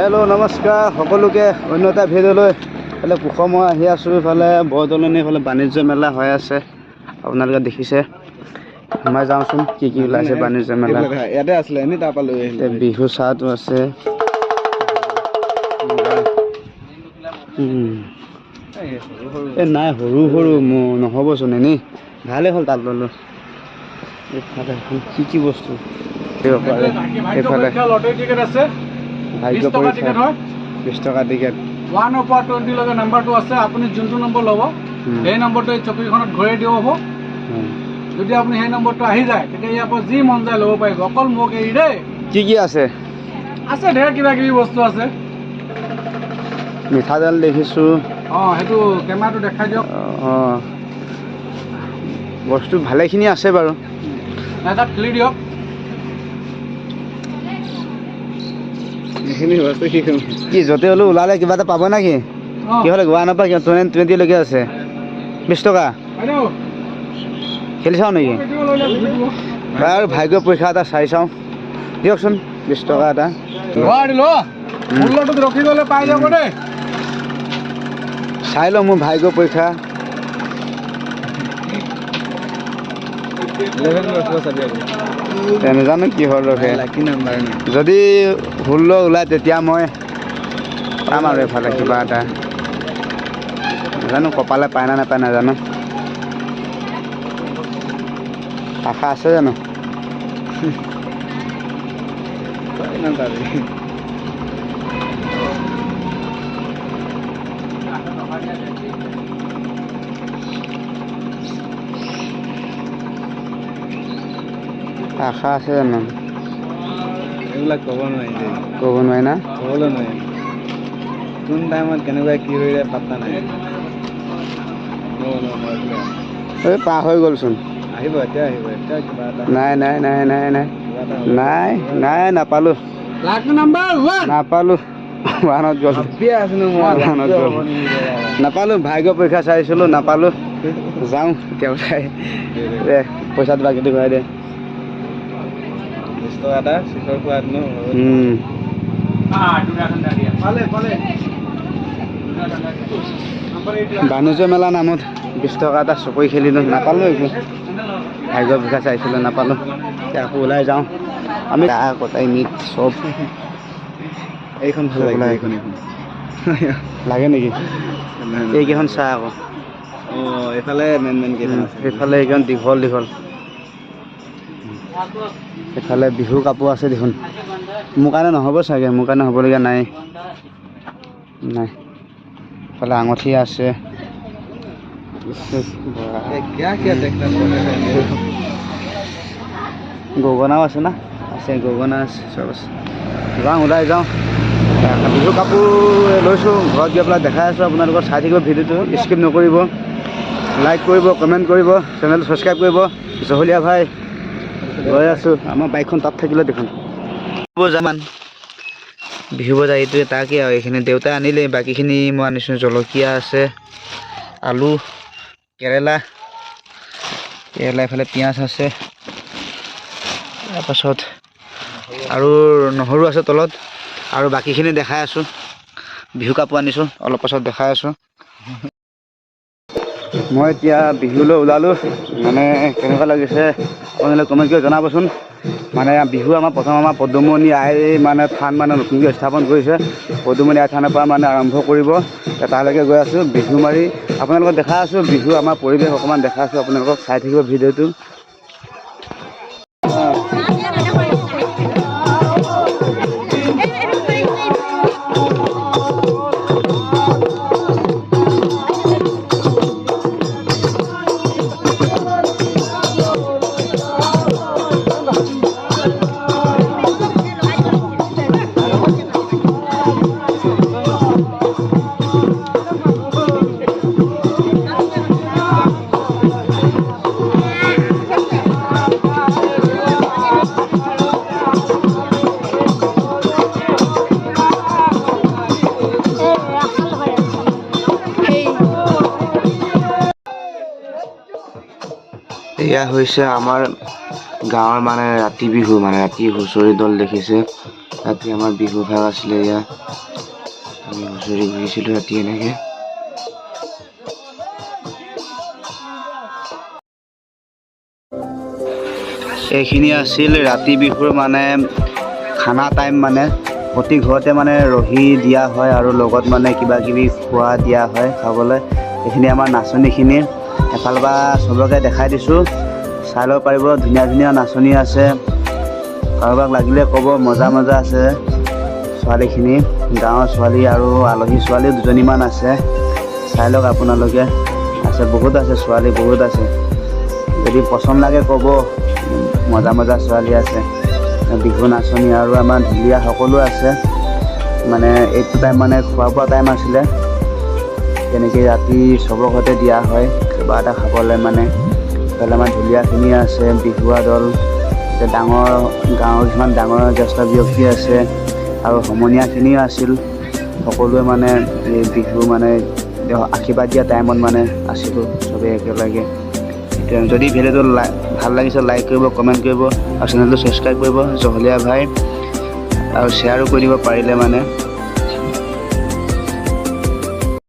Hello' নমস্কাৰ সকলোকে অন্য এটা ভিডিঅ'লৈ এইফালে মই আহি আছোঁ। ইফালে বৰদলনি এইফালে বাণিজ্য মেলা হৈ আছে, আপোনালোকে দেখিছে। সোমাই যাওঁচোন কি কি ওলাইছে বাণিজ্য মেলা। ইয়াতে আছিলে এনেই তাৰপৰা লৈ আহিলে। বিহু চাহটো আছে। এই নাই সৰু সৰু মোৰ নহ'বচোন, এনেই ভালেই হ'ল তাত ল'লোঁ। এইফালে কি কি বস্তু এইফালে লটাৰী টিকেট আছে, ভাগ্য 20 টকা টিকেট হয়। 20 টকা টিকেট 1 পৰা 20 লৈকে নাম্বাৰটো আছে। আপুনি যোনটো নম্বৰ ল'ব সেই নম্বৰটো এই চকীখনত ঘূৰাই দিব হ'ব। যদি আপুনি সেই নম্বৰটো আহি যায় তেতিয়া ইয়াৰ পৰা যি মন যায় ল'ব পাৰিব, অকল মোক এৰি দেই। কি কি আছে? আছে ঢেৰ কিবা কিবি বস্তু আছে। মিঠাতেল দেখিছোঁ। সেইটো কেমেৰাটো দেখাই দিয়ক। বস্তু ভালেখিনি আছে বাৰু। এটা খুলি দিয়ক। কি য'তে হ'লেও ওলালে কিবা এটা পাব নেকি? কি হ'লে গোৱা নাপায় 20 লৈকে আছে। 20 টকা খেলি চাওঁ নেকি? বাৰু ভাগ্য পৰীক্ষা এটা চাই চাওঁ দিয়কচোন। 20 টকা এটা ৰখি গ'লে পাই যাব দেই। চাই লওঁ মোৰ ভাগ্য পৰীক্ষা। নাজানো কি হ'ল ৰখে। যদি 16 ওলায় তেতিয়া মই পাম আৰু এইফালে কিবা এটা। নাজানো কপালে পায় না নাপায় নাজানো। আশা আছে জানো? আশা আছে জানো? এইবিলাক ক'ব নোৱাৰি দেই। ক'ব নোৱাৰি না? ক'বলৈ নোৱাৰি। কোন টাইমত কেনেকুৱা কি হৈ যায় পাত্তা নাই। এই পাৰ হৈ গ'লচোন। আহিব এতিয়া আহিব এতিয়া কিবা এটা। নাই নাই নাই নাই নাই নাই নাই নাপালোঁ। নাপালোঁ। বাহানত গ'ল। নাপালোঁ। ভাগ্য পৰীক্ষা চাইছিলোঁ নাপালোঁ। যাওঁ এতিয়া ওলাই দে পইচাটো বাকীটো ঘূৰাই দে। 20 টকা এটা চিখৰ খোৱাত বাণিজ্য মেলা নামত 20 টকা এটা চকৰি খেলিলোঁ, নাপালোঁ একো। ভাগ্য পৰীক্ষা চাইছিলোঁ নাপালোঁ। এতিয়া আকৌ ওলাই যাওঁ। আমি কটাই মিট চব এইখন ভাল লাগে। এইখন লাগে নেকি? এইকেইখন চাহ আকৌ। এইফালে মেইন কেইখন আছে। সেইফালে এইখন দীঘল দীঘল। এইফালে বিহু কাপোৰ আছে দেখোন। মোৰ কাৰণে নহ'ব চাগে, মোৰ কাৰণে হ'বলগীয়া নাই। নাই এইফালে আঙুঠি আছে। গগনাও আছে না? আছে গগনা আছে, চব আছে। যাওঁ ওলাই যাওঁ। বিহু কাপোৰ লৈছোঁ, ঘৰত গৈ পেলাই দেখাই আছোঁ আপোনালোকক। চাই থাকিব ভিডিঅ'টো, স্কিপ নকৰিব। লাইক কৰিব, কমেণ্ট কৰিব, চেনেলটো ছাবস্ক্ৰাইব কৰিব। জহলীয়া ভাই গৈ আছোঁ। আমাৰ বাইকখন তাত থাকিলে দেখোন যামান বিহু বজাৰ এইটোৱে তাকে আৰু। এইখিনি দেউতাই আনিলে, বাকীখিনি মই আনিছোঁ। জলকীয়া আছে, আলু, কেৰেলা এইফালে পিঁয়াজ আছে। তাৰপাছত আৰু নহৰু আছে তলত। আৰু বাকীখিনি দেখাই আছোঁ। বিহু কাপোৰ আনিছোঁ, অলপ পাছত দেখাই আছোঁ। মই এতিয়া বিহুলৈ ওলালোঁ। মানে কেনেকুৱা লাগিছে আপোনালোকে কমেণ্ট কৰি জনাবচোন। মানে বিহু প্ৰথম আমাৰ পদুমণি আই মানে থান মানে নতুনকৈ স্থাপন কৰিছে। পদুমণি আই থানৰ পৰা মানে আৰম্ভ কৰিব। তালৈকে গৈ আছোঁ। বিহু মাৰি আপোনালোকক দেখাই আছোঁ। বিহু আমাৰ পৰিৱেশ অকণমান দেখাই আছোঁ আপোনালোকক। চাই থাকিব ভিডিঅ'টো। এয়া হৈছে আমাৰ গাঁৱৰ মানে ৰাতি বিহু, মানে ৰাতি হুঁচৰি দল দেখিছে। ৰাতি আমাৰ বিহু ভাগ আছিলে ইয়াত আমি হুঁচৰি ঘূৰিছিলোঁ ৰাতি এনেকৈ এইখিনি আছিল ৰাতি বিহুৰ মানে খানা টাইম মানে প্ৰতি ঘৰতে মানে ৰহি দিয়া হয় আৰু লগত মানে কিবা কিবি খোৱা দিয়া হয় খাবলৈ এইখিনি আমাৰ নাচনীখিনি এফালৰ পৰা চবকে দেখাই দিছোঁ চাই ল'ব পাৰিব ধুনীয়া ধুনীয়া নাচনী আছে কাৰোবাক লাগিলে ক'ব মজা মজা আছে ছোৱালীখিনি গাঁৱৰ ছোৱালী আৰু আলহী ছোৱালী দুজনীমান আছে চাই লওক আপোনালোকে আছে বহুত আছে ছোৱালী বহুত আছে যদি পচন্দ লাগে ক'ব মজা মজা ছোৱালী আছে বিহু নাচনী আৰু আমাৰ ঢুলীয়া সকলো আছে মানে এইটো টাইম মানে খোৱা বোৱা টাইম আছিলে তেনেকৈ ৰাতি চবৰ ঘৰতে দিয়া হয় কিবা এটা খাবলৈ মানে ইফালে আমাৰ ঢুলীয়াখিনি আছে বিহুৱা দল ডাঙৰ গাঁৱৰ কিছুমান ডাঙৰ জ্যেষ্ঠ ব্যক্তি আছে আৰু সমনীয়াখিনিও আছিল সকলোৱে মানে এই বিহু মানে আশীৰ্বাদ দিয়া টাইমত মানে আছিলোঁ চবেই একেলগে যদি ভিডিঅ'টো ভাল লাগিছে লাইক কৰিব কমেণ্ট কৰিব আৰু চেনেলটো ছাবস্ক্ৰাইব কৰিব জহলীয়া ভাই আৰু শ্বেয়াৰো কৰি দিব পাৰিলে মানে